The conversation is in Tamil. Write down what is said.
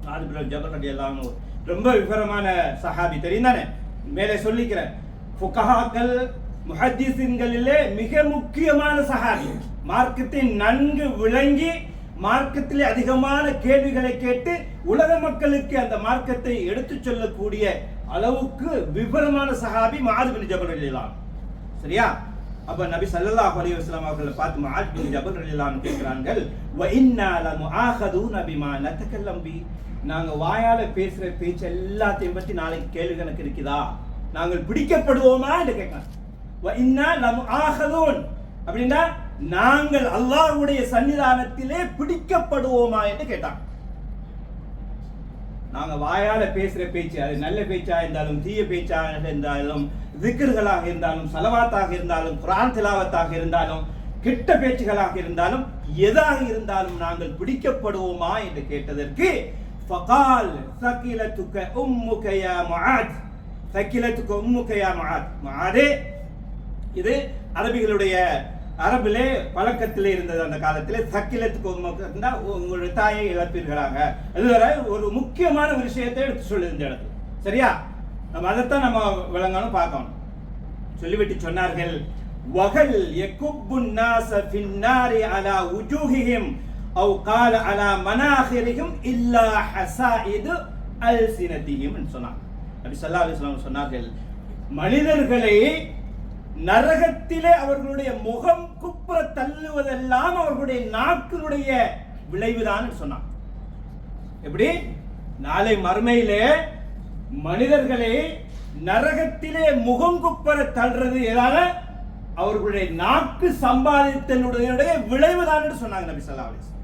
முஆத் ஜபல் ரலியல்லாஹு அன்ஹு ரொம்ப விவரமான சஹாபி, தெரியும் தானே? மேலே சொல்லிக்கிறேன். ஃபுகஹாக்கள் முஹத்திஸின்களிலே மிக முக்கியமான சஹாபி, மார்க்கத்தை நன்கு விளங்கி மார்க்கத்திலே அதிகமான கேள்விகளை கேட்டு உலக மக்களுக்கு அந்த மார்க்கத்தை எடுத்துச் சொல்லக்கூடிய அளவுக்கு விவரமான சஹாபி முஆத் பின் ஜபல் ரலியல்லாஹு அன்ஹு. சரியா? அப்ப நபி ஸல்லல்லாஹு அலைஹி வஸல்லம் அவர்களை பார்த்து முஆத் பின் ஜபல் ரலியல்லாஹு அன்ஹு கேட்கிறார்கள், வ இன்னா லமுஆஹதுன பிமா நதகல்லம் பி, நாங்க வாயால பேசுற பேச்சு எல்லாத்தையும் பத்தி நாளைக்கு கேள்வி கணக்கு இருக்குதா, நாங்கள் பிடிக்கப்படுவோமா என்று கேட்கிறாங்க. வ இன்னா லமுஆஹதுன் அப்படின்னா நாங்கள் அல்லாஹ்வுடைய சன்னிதானத்திலே பிடிக்கப்படுவோமா என்று கேட்டாங்க. நாங்க வாயால பேசுற பேச்சு, அது நல்ல பேச்சா இருந்தாலும் தீய பேச்சாக இருந்தாலும் திக்ர்களாக இருந்தாலும் ஸலவாத்தாக இருந்தாலும் குர்ஆன் திலாவத்தாக இருந்தாலும் கெட்ட பேச்சுகளாக இருந்தாலும் எதாக இருந்தாலும் நாங்கள் பிடிக்கப்படுவோமா என்று கேட்டதற்கு ஃபகால் ஸகிலத்துக உம்முக யா முஆத், ஸகிலத்துக உம்முக யா முஆத். முஆதே, இது அரபிகளுடைய அரபிலே பழக்கத்திலே இருந்தது அந்த காலத்திலே. ஸகிலத்துக உம்முக இருந்தா உங்களுடைய தாயை இழப்பீர்களாக, அது ஒரு முக்கியமான விஷயத்தை எடுத்து சொல்லுது இந்த இடத்துல. சரியா? நம்ம அதைத்தான் நம்ம விளங்கணும், பார்க்கணும். சொல்லிவிட்டு சொன்னார்கள், வகல் யகுப்புன் நாஸ ஃபின்னாரி அலா உஜூஹிஹிம் அவ் கால அலா மனாஹிரிஹிம் இல்லா ஹஸாயிது அல்சினதிஹிம் என்று சொன்னார். நபி ஸல்லல்லாஹு அலைஹி வஸல்லம் சொன்னார்கள், மனிதர்களை நரகத்திலே அவர்களுடைய முகம் குப்புற தள்ளுவதெல்லாம் அவர்களுடைய நாக்கினுடைய விளைவுதான் சொன்னார். எப்படி? நாளை மறுமையிலே மனிதர்களை நரகத்திலே முகம் குப்புற தள்ளுறது எதால? அவர்களுடைய நாக்கு சம்பாதித்தனுடைய விளைவுதான் சொன்னாங்க நபி ஸல்லல்லாஹு அலைஹி வஸல்லம்.